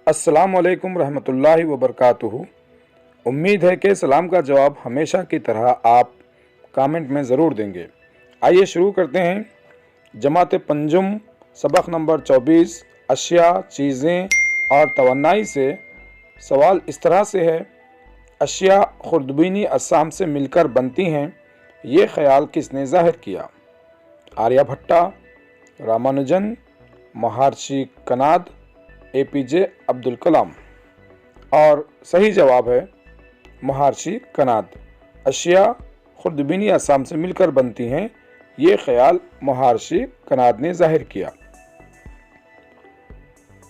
अस्सलामुअलैकुम रहमतुल्लाहि व बरकातुहू। उम्मीद है कि सलाम का जवाब हमेशा की तरह आप कमेंट में ज़रूर देंगे। आइए शुरू करते हैं। जमात पंजुम सबक नंबर 24 अशिया, चीज़ें और तवन्नाई से सवाल इस तरह से है। अशिया खुर्दबीनी असाम से मिलकर बनती हैं, ये ख्याल किसने ज़ाहिर किया? आर्यभट्टा, रामानुजन, महर्षि कनाद, एपीजे अब्दुल कलाम। और सही जवाब है महर्षि कनाद। अशिया खुर्दबीनी असाम से मिलकर बनती हैं, ये ख्याल महर्षि कनाद ने जाहिर किया।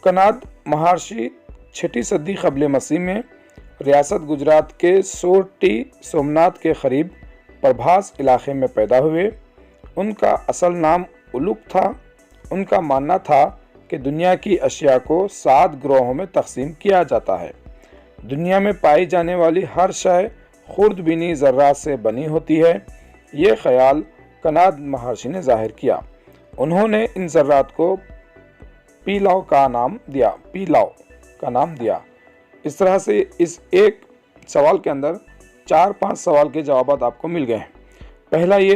कनाद महर्षि 6वीं सदी क़ब्ल मसीह में रियासत गुजरात के सोरटी सोमनाथ के करीब प्रभास इलाके में पैदा हुए। उनका असल नाम उलुक था। उनका मानना था कि दुनिया की अशिया को 7 ग्रोहों में तकसीम किया जाता है। दुनिया में पाई जाने वाली हर शय खुर्दबीनी ज़र्रात से बनी होती है। ये ख्याल कनाद महर्षि ने जाहिर किया। उन्होंने इन ज़र्रात को पीलाव का नाम दिया। इस तरह से इस एक सवाल के अंदर 4-5 सवाल के जवाब आपको मिल गए हैं। पहला ये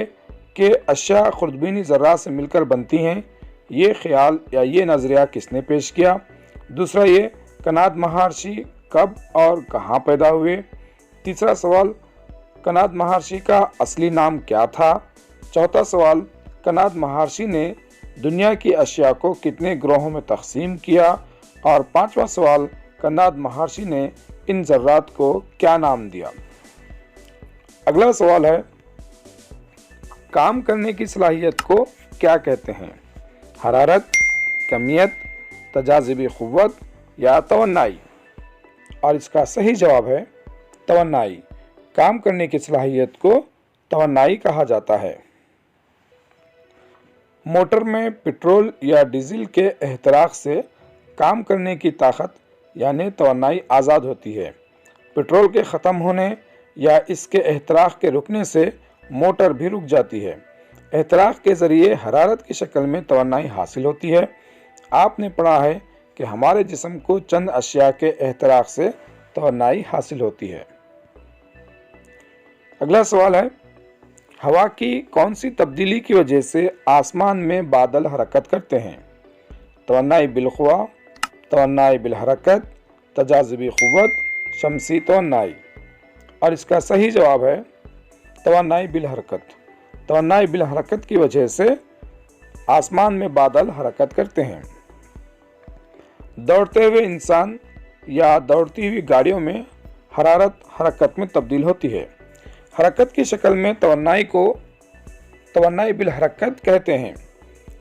कि अशिया खुर्दबीनी ज़र्रात से मिलकर बनती हैं, ये ख्याल या ये नज़रिया किसने पेश किया? दूसरा ये कनाद महर्षि कब और कहाँ पैदा हुए? तीसरा सवाल कनाद महर्षि का असली नाम क्या था? चौथा सवाल कनाद महर्षि ने दुनिया की अशिया को कितने ग्रोहों में तकसीम किया? और पांचवा सवाल कनाद महर्षि ने इन ज़र्रात को क्या नाम दिया? अगला सवाल है, काम करने की सलाहियत को क्या कहते हैं? हरारत, कमियत, तजाज़ुबी क़ुव्वत या तवन्नाई? और इसका सही जवाब है तवन्नाई। काम करने की सलाहियत को तवन्नाई कहा जाता है। मोटर में पेट्रोल या डीजल के एहतराक से काम करने की ताकत यानी तवन्नाई आज़ाद होती है। पेट्रोल के ख़त्म होने या इसके एहतराक के रुकने से मोटर भी रुक जाती है। एहतराक के ज़रिए हरारत की शक्ल में तवन्नाई हासिल होती है। आपने पढ़ा है कि हमारे जिस्म को चंद अशिया के एहतराक से तवन्नाई हासिल होती है। अगला सवाल है, हवा की कौन सी तब्दीली की वजह से आसमान में बादल हरकत करते हैं? तवन्नाई बिलख्वा, तवन्नाई बिलहरकत, तजाज़ुबी क़ुव्वत, शमसी तवन्नाई? और इसका सही जवाब है तवन्नाई बिलहरकत। तवन्नाई बिलहरकत की वजह से आसमान में बादल हरकत करते हैं। दौड़ते हुए इंसान या दौड़ती हुई गाड़ियों में हरारत हरकत में तब्दील होती है। हरकत की शक्ल में तवन्नाई को तवन्नाई बिलहरकत कहते हैं।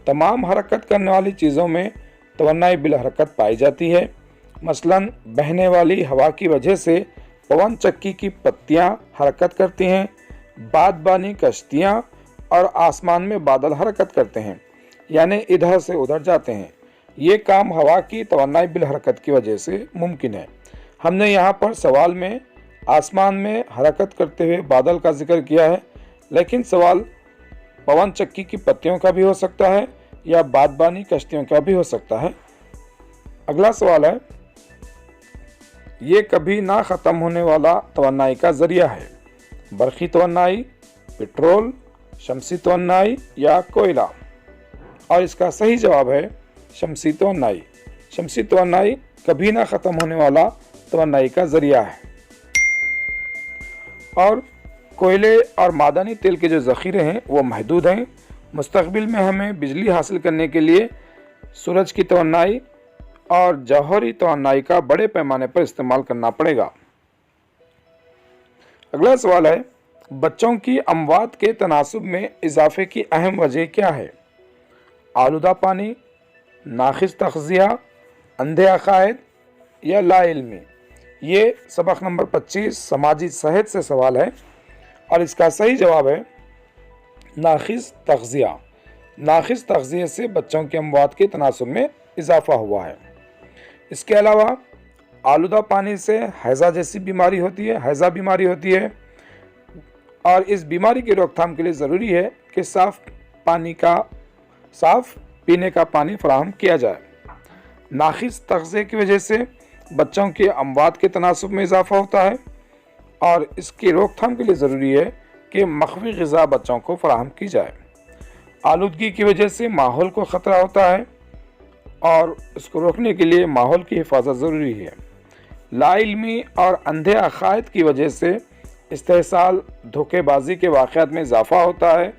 तमाम हरकत करने वाली चीज़ों में तवन्नाई बिलहरकत पाई जाती है। मसलन बहने वाली हवा की वजह से पवन चक्की की पत्तियां हरकत करती हैं, बादबानी कश्तियाँ और आसमान में बादल हरकत करते हैं, यानी इधर से उधर जाते हैं। ये काम हवा की तवन्नाई बिलहरकत की वजह से मुमकिन है। हमने यहाँ पर सवाल में आसमान में हरकत करते हुए बादल का जिक्र किया है, लेकिन सवाल पवन चक्की की पत्तियों का भी हो सकता है या बादबानी कश्तियों का भी हो सकता है। अगला सवाल है, ये कभी ना ख़त्म होने वाला तवन्नाई का ज़रिया है? बरक़ी तवन्नाई, पेट्रोल, शमसी तवन्नाई या कोयला? और इसका सही जवाब है शमसी तवन्नाई। शमसी तवन्नाई कभी ना ख़त्म होने वाला तवन्नाई का ज़रिया है। और कोयले और मादनी तेल के जो ज़ख़ीरे हैं वो महदूद हैं। मुस्तक़बिल में हमें बिजली हासिल करने के लिए सूरज की तवन्नाई और जौहरी तवन्नाई का बड़े पैमाने पर इस्तेमाल करना पड़ेगा। अगला सवाल है, बच्चों की अमवात के तनासुब में इजाफे की अहम वजह क्या है? आलूदा पानी, नाक़िस तग़ज़िया, अंधे अक़ायद या लाइल्मी? ये सबक नंबर 25 समाजी सेहत से सवाल है और इसका सही जवाब है नाक़िस तग़ज़िया। नाक़िस तग़ज़िया से बच्चों की अमवात के तनासुब में इजाफ़ा हुआ है। इसके अलावा आलूदा पानी से हैज़ा जैसी बीमारी होती है और इस बीमारी की रोकथाम के लिए ज़रूरी है कि साफ़ पीने का पानी फराहम किया जाए। नाक़िस तग़ज़िया की वजह से बच्चों के अमवात के तनासुब में इजाफा होता है और इसकी रोकथाम के लिए ज़रूरी है कि मख्फी ग़िज़ा बच्चों को फराहम की जाए। आलूदगी की वजह से माहौल को ख़तरा होता है और इसको रोकने के लिए माहौल की हिफाजत ज़रूरी है। लाइल्मी और अंधे अक़ायद की वजह से इस्तेहसाल धोखेबाजी के वाक़यात में इजाफ़ा होता है।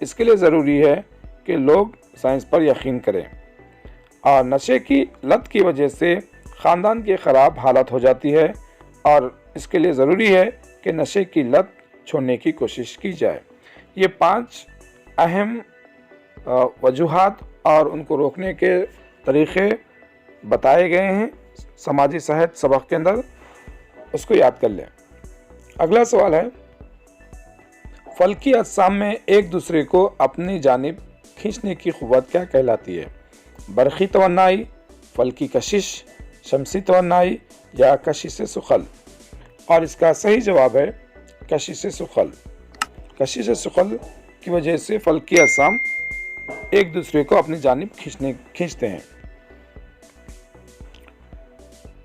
इसके लिए ज़रूरी है कि लोग साइंस पर यकीन करें। और नशे की लत की वजह से ख़ानदान की ख़राब हालत हो जाती है और इसके लिए ज़रूरी है कि नशे की लत छोड़ने की कोशिश की जाए। ये 5 अहम वजूहात और उनको रोकने के तरीक़े बताए गए हैं समाजी सेहत सबक के अंदर, उसको याद कर लें। अगला सवाल है, फल्की अजसाम में एक दूसरे को अपनी जानिब खींचने की क़ुव्वत क्या कहलाती है? बरक़ी तवन्नाई, फल्की कशिश, शमसी तवन्नाई या कशिश सुखल? और इसका सही जवाब है कशिश सुखल। कशिश सुखल की वजह से फल्की अजसाम एक दूसरे को अपनी जानिब खींचते हैं।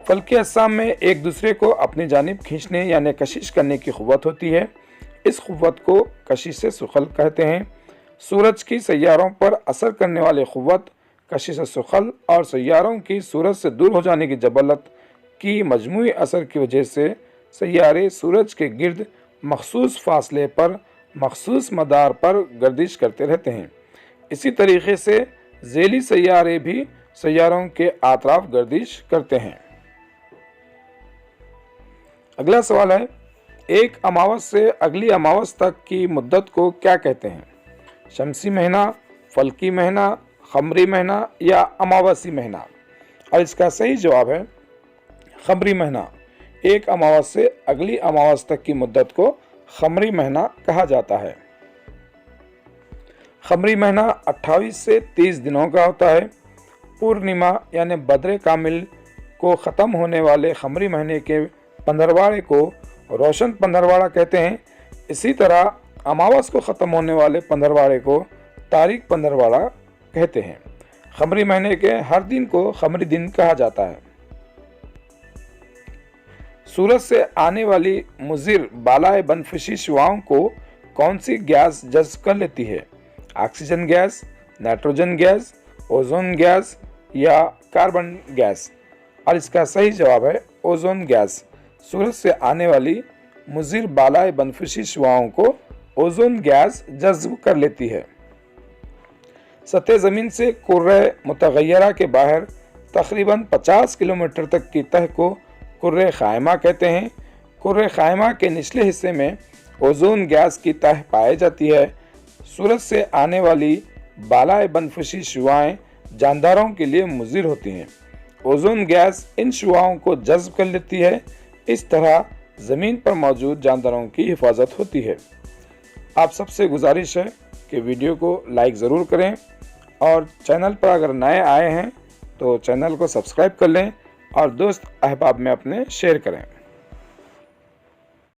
फल्की अजसाम में एक दूसरे को अपनी जानिब खींचने यानी कशिश करने की क़ुव्वत होती है। इस क़ुव्वत को कशिश सुखल कहते हैं। सूरज की सैयारों पर असर करने वाली क़ुव्वत कशिश सुखल और सैयारों की सूरज से दूर हो जाने की जबलत की मजमूई असर की वजह से सैयारे सूरज के गिर्द मखसूस फासले पर मखसूस मदार पर गर्दिश करते रहते हैं। इसी तरीक़े से ज़ैली सैयारे भी सैयारों के आतराफ गर्दिश करते हैं। अगला सवाल है, एक अमावस से अगली अमावस तक की मुद्दत को क्या कहते हैं? शमसी महीना, फल्की महीना, ख़मरी महीना या अमावसी महीना? और इसका सही जवाब है ख़मरी महीना। एक अमावस से अगली अमावस तक की मुद्दत को ख़मरी महीना कहा जाता है। ख़मरी महीना 28 से 30 दिनों का होता है। पूर्णिमा यानी बद्र कामिल को ख़त्म होने वाले ख़मरी महीने के पंद्रहवाड़े को रोशन पंद्रहवाड़ा कहते हैं। इसी तरह अमावस को ख़त्म होने वाले पंद्रहवाड़े को तारीख पंद्रहवाड़ा कहते हैं। ख़मरी महीने के हर दिन को ख़मरी दिन कहा जाता है। सूरज से आने वाली मुज़िर बालाए बनफशी शुआओं को कौन सी गैस जज़्ब कर लेती है? Oxygen gas, nitrogen gas, ozone gas या कार्बन गैस? और इसका सही जवाब है ओजोन गैस। सूरज से आने वाली मुज़िर बालाए बनफशी शुआओं को ओजोन गैस जज़्ब कर लेती है। सतह ज़मीन से कुर्रे मुतग़य्यरा के बाहर तकरीबन 50 किलोमीटर तक की तह को कुर्रे ख़ाइमा कहते हैं। कुर्रे ख़ाइमा के निचले हिस्से में ओजोन गैस की तह पाई जाती है। सूरज से आने वाली बालाए बनफशी शुआएँ जानदारों के लिए मुज़िर होती हैं। ओजोन गैस इन शुआओं को जज़्ब कर लेती है। इस तरह ज़मीन पर मौजूद जानदारों की हिफाजत होती है। आप सबसे गुजारिश है कि वीडियो को लाइक ज़रूर करें और चैनल पर अगर नए आए हैं तो चैनल को सब्सक्राइब कर लें और दोस्त अहबाब में अपने शेयर करें।